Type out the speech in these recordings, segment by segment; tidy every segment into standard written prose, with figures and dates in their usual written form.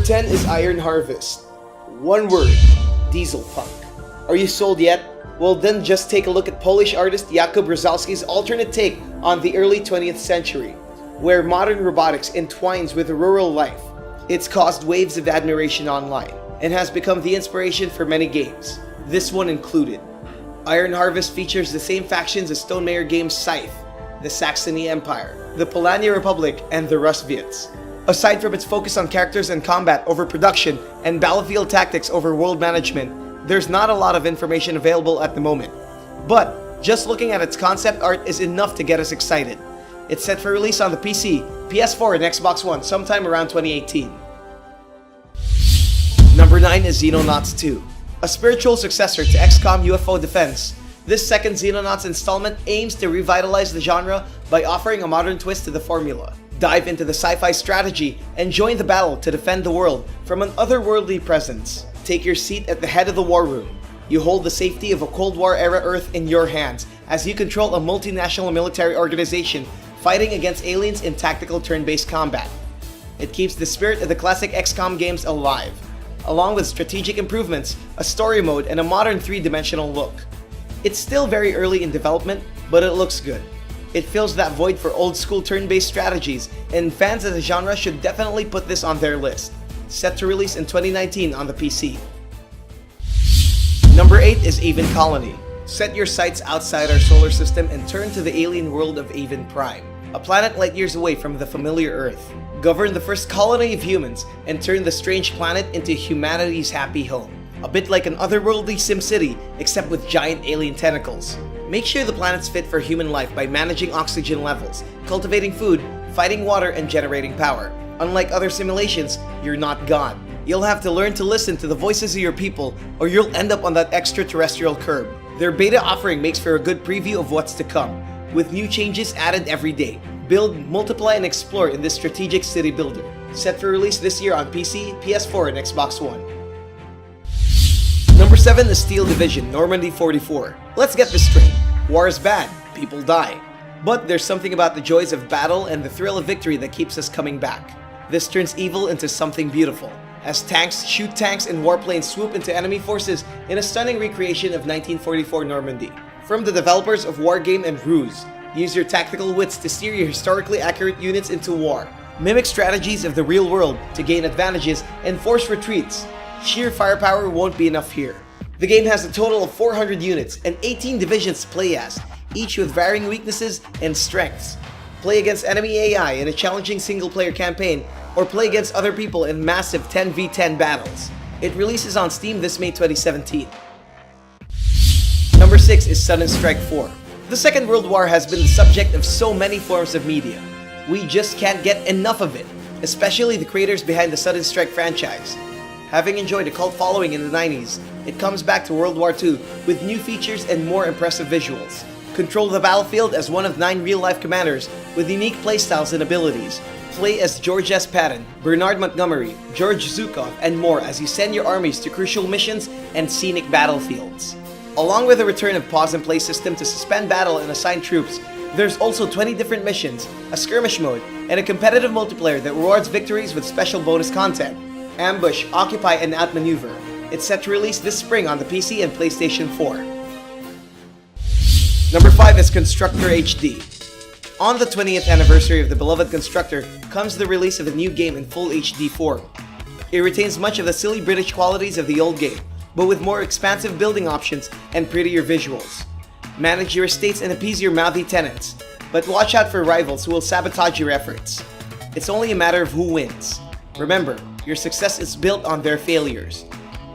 10 is Iron Harvest. One word, diesel punk. Are you sold yet? Well then just take a look at Polish artist Jakub Rosalski's alternate take on the early 20th century, where modern robotics entwines with rural life. It's caused waves of admiration online, and has become the inspiration for many games, this one included. Iron Harvest features the same factions as Stone Meyer games Scythe, the Saxony Empire, the Polania Republic, and the Rusviets. Aside from its focus on characters and combat over production and battlefield tactics over world management, there's not a lot of information available at the moment. But just looking at its concept art is enough to get us excited. It's set for release on the PC, PS4, and Xbox One sometime around 2018. Number 9 is Zeno Knots 2. A spiritual successor to XCOM UFO Defense, this second Zeno Knots installment aims to revitalize the genre by offering a modern twist to the formula. Dive into the sci-fi strategy and join the battle to defend the world from an otherworldly presence. Take your seat at the head of the war room. You hold the safety of a Cold War era Earth in your hands as you control a multinational military organization fighting against aliens in tactical turn-based combat. It keeps the spirit of the classic XCOM games alive, along with strategic improvements, a story mode, and a modern 3-dimensional look. It's still very early in development, but it looks good. It fills that void for old-school turn-based strategies, and fans of the genre should definitely put this on their list. Set to release in 2019 on the PC. Number 8 is Avon Colony. Set your sights outside our solar system and turn to the alien world of Avon Prime, a planet light years away from the familiar Earth. Govern the first colony of humans and turn the strange planet into humanity's happy home. A bit like an otherworldly SimCity, except with giant alien tentacles. Make sure the planet's fit for human life by managing oxygen levels, cultivating food, fighting water, and generating power. Unlike other simulations, you're not God. You'll have to learn to listen to the voices of your people, or you'll end up on that extraterrestrial curb. Their beta offering makes for a good preview of what's to come, with new changes added every day. Build, multiply, and explore in this strategic city builder. Set for release this year on PC, PS4, and Xbox One. Number 7 is Steel Division, Normandy 44. Let's get this straight. War is bad, people die. But there's something about the joys of battle and the thrill of victory that keeps us coming back. This turns evil into something beautiful, as tanks shoot tanks and warplanes swoop into enemy forces in a stunning recreation of 1944 Normandy. From the developers of Wargame and Ruse, use your tactical wits to steer your historically accurate units into war. Mimic strategies of the real world to gain advantages and force retreats. Sheer firepower won't be enough here. The game has a total of 400 units and 18 divisions to play as, each with varying weaknesses and strengths. Play against enemy AI in a challenging single-player campaign, or play against other people in massive 10v10 battles. It releases on Steam this May 2017. Number 6 is Sudden Strike 4. The Second World War has been the subject of so many forms of media. We just can't get enough of it, especially the creators behind the Sudden Strike franchise. Having enjoyed a cult following in the 90s, it comes back to World War II with new features and more impressive visuals. Control the battlefield as one of 9 real-life commanders with unique playstyles and abilities. Play as George S. Patton, Bernard Montgomery, George Zukov, and more as you send your armies to crucial missions and scenic battlefields. Along with a return of pause and play system to suspend battle and assign troops, there's also 20 different missions, a skirmish mode, and a competitive multiplayer that rewards victories with special bonus content. Ambush, Occupy, and Outmaneuver. It's set to release this spring on the PC and PlayStation 4. Number 5 is Constructor HD. On the 20th anniversary of the beloved Constructor comes the release of a new game in full HD form. It retains much of the silly British qualities of the old game, but with more expansive building options and prettier visuals. Manage your estates and appease your mouthy tenants, but watch out for rivals who will sabotage your efforts. It's only a matter of who wins. Remember, your success is built on their failures.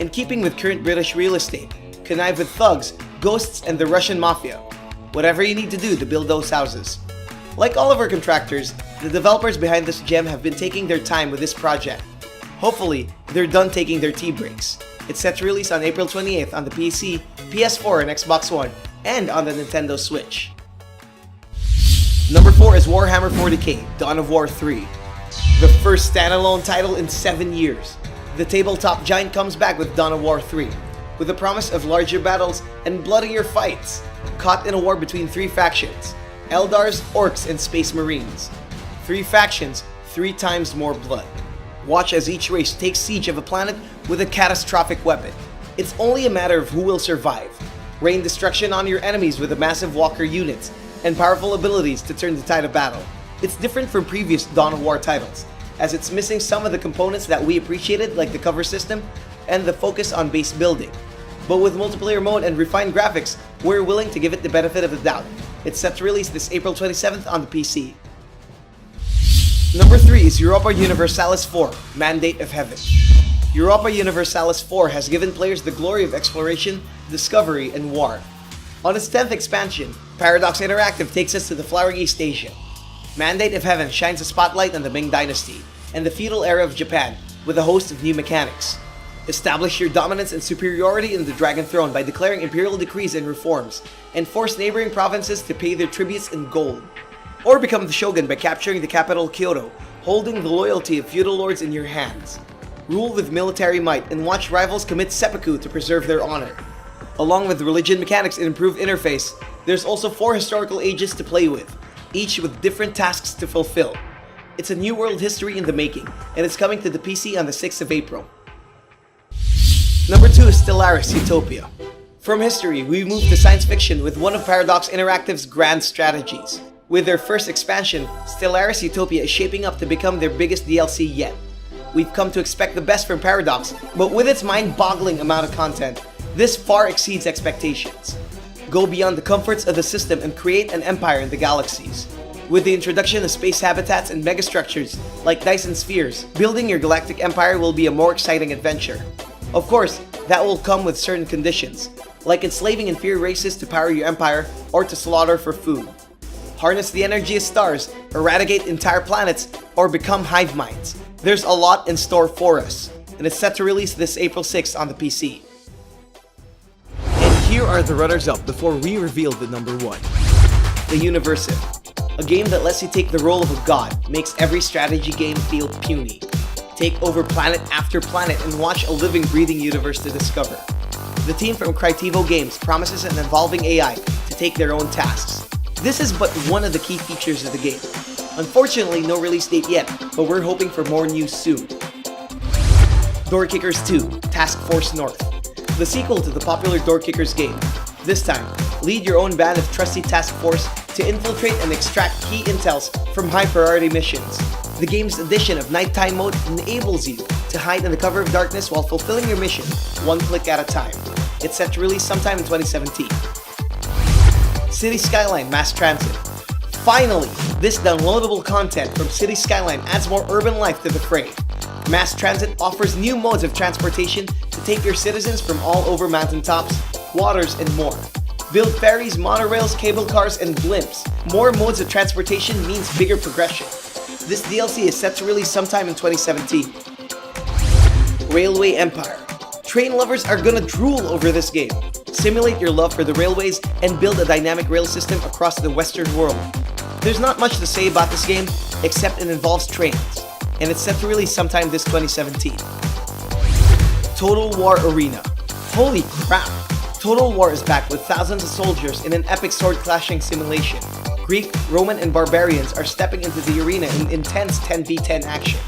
In keeping with current British real estate, connive with thugs, ghosts, and the Russian mafia. Whatever you need to do to build those houses. Like all of our contractors, the developers behind this gem have been taking their time with this project. Hopefully, they're done taking their tea breaks. It's set to release on April 28th on the PC, PS4, and Xbox One, and on the Nintendo Switch. Number 4 is Warhammer 40k, Dawn of War 3. The first standalone title in 7 years. The tabletop giant comes back with Dawn of War 3, with the promise of larger battles and bloodier fights, caught in a war between 3 factions, Eldars, Orcs, and Space Marines. 3 factions, 3 times more blood. Watch as each race takes siege of a planet with a catastrophic weapon. It's only a matter of who will survive. Rain destruction on your enemies with a massive walker units and powerful abilities to turn the tide of battle. It's different from previous Dawn of War titles, as it's missing some of the components that we appreciated, like the cover system and the focus on base building. But with multiplayer mode and refined graphics, we're willing to give it the benefit of the doubt. It's set to release this April 27th on the PC. Number 3 is Europa Universalis 4, Mandate of Heaven. Europa Universalis 4 has given players the glory of exploration, discovery, and war. On its 10th expansion, Paradox Interactive takes us to the flowering East Asia. Mandate of Heaven shines a spotlight on the Ming Dynasty and the feudal era of Japan with a host of new mechanics. Establish your dominance and superiority in the Dragon Throne by declaring imperial decrees and reforms, and force neighboring provinces to pay their tributes in gold. Or become the shogun by capturing the capital Kyoto, holding the loyalty of feudal lords in your hands. Rule with military might and watch rivals commit seppuku to preserve their honor. Along with religion mechanics and improved interface, there's also 4 historical ages to play with, each with different tasks to fulfill. It's a new world history in the making, and it's coming to the PC on the 6th of April. Number 2 is Stellaris Utopia. From history, we move to science fiction with one of Paradox Interactive's grand strategies. With their first expansion, Stellaris Utopia is shaping up to become their biggest DLC yet. We've come to expect the best from Paradox, but with its mind-boggling amount of content, this far exceeds expectations. Go beyond the comforts of the system and create an empire in the galaxies. With the introduction of space habitats and megastructures like Dyson spheres, building your galactic empire will be a more exciting adventure. Of course, that will come with certain conditions, like enslaving inferior races to power your empire or to slaughter for food. Harness the energy of stars, eradicate entire planets, or become hive minds. There's a lot in store for us, and it's set to release this April 6th on the PC. And here are the runners-up before we reveal the number 1. The Universiv. A game that lets you take the role of a god, makes every strategy game feel puny. Take over planet after planet and watch a living, breathing universe to discover. The team from Crytevo Games promises an evolving AI to take their own tasks. This is but one of the key features of the game. Unfortunately, no release date yet, but we're hoping for more news soon. Door Kickers 2, Task Force North. The sequel to the popular Door Kickers game. This time, lead your own band of trusty task force to infiltrate and extract key intels from high-priority missions. The game's addition of nighttime mode enables you to hide in the cover of darkness while fulfilling your mission, one click at a time. It's set to release sometime in 2017. City Skyline Mass Transit. Finally, this downloadable content from City Skyline adds more urban life to the fray. Mass Transit offers new modes of transportation to take your citizens from all over mountaintops, waters, and more. Build ferries, monorails, cable cars, and blimps. More modes of transportation means bigger progression. This DLC is set to release sometime in 2017. Railway Empire. Train lovers are gonna drool over this game. Simulate your love for the railways and build a dynamic rail system across the Western world. There's not much to say about this game, except it involves trains, and it's set to release sometime this 2017. Total War Arena. Holy crap! Total War is back with thousands of soldiers in an epic sword clashing simulation. Greek, Roman, and barbarians are stepping into the arena in intense 10v10 action.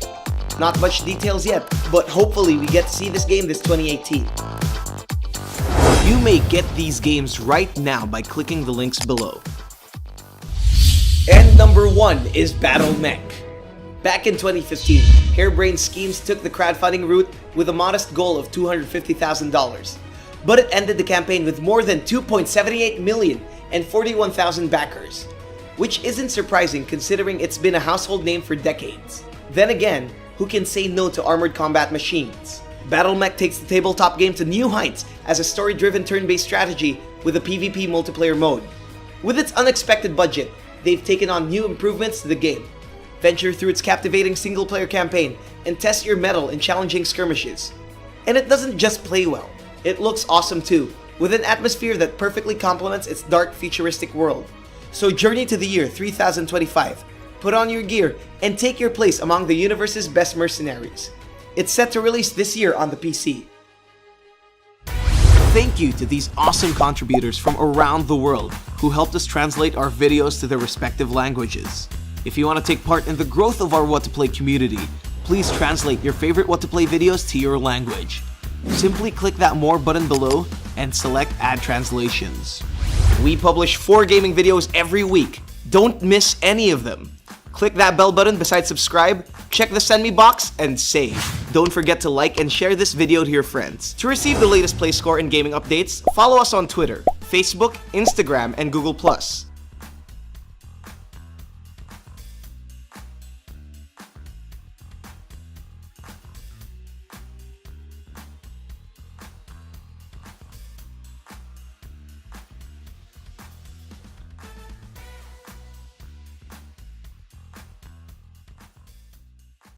Not much details yet, but hopefully we get to see this game this 2018. You may get these games right now by clicking the links below. And number 1 is Battle Mech. Back in 2015, harebrained schemes took the crowdfunding route with a modest goal of $250,000. But it ended the campaign with more than 2.78 million and 41,000 backers. Which isn't surprising considering it's been a household name for decades. Then again, who can say no to armored combat machines? Battle Mech takes the tabletop game to new heights as a story-driven turn-based strategy with a PvP multiplayer mode. With its unexpected budget, they've taken on new improvements to the game. Venture through its captivating single-player campaign and test your mettle in challenging skirmishes. And it doesn't just play well, it looks awesome too, with an atmosphere that perfectly complements its dark, futuristic world. So journey to the year 3025, put on your gear, and take your place among the universe's best mercenaries. It's set to release this year on the PC. Thank you to these awesome contributors from around the world who helped us translate our videos to their respective languages. If you want to take part in the growth of our What to Play community, Please translate your favorite What to Play videos to your language. Simply click that More button below and select Add Translations. We publish 4 gaming videos every week. Don't miss any of them. Click that bell button beside subscribe, check the send me box, and save. Don't forget to like and share this video to your friends. To receive the latest play score and gaming updates, follow us on Twitter, Facebook, Instagram, and Google+.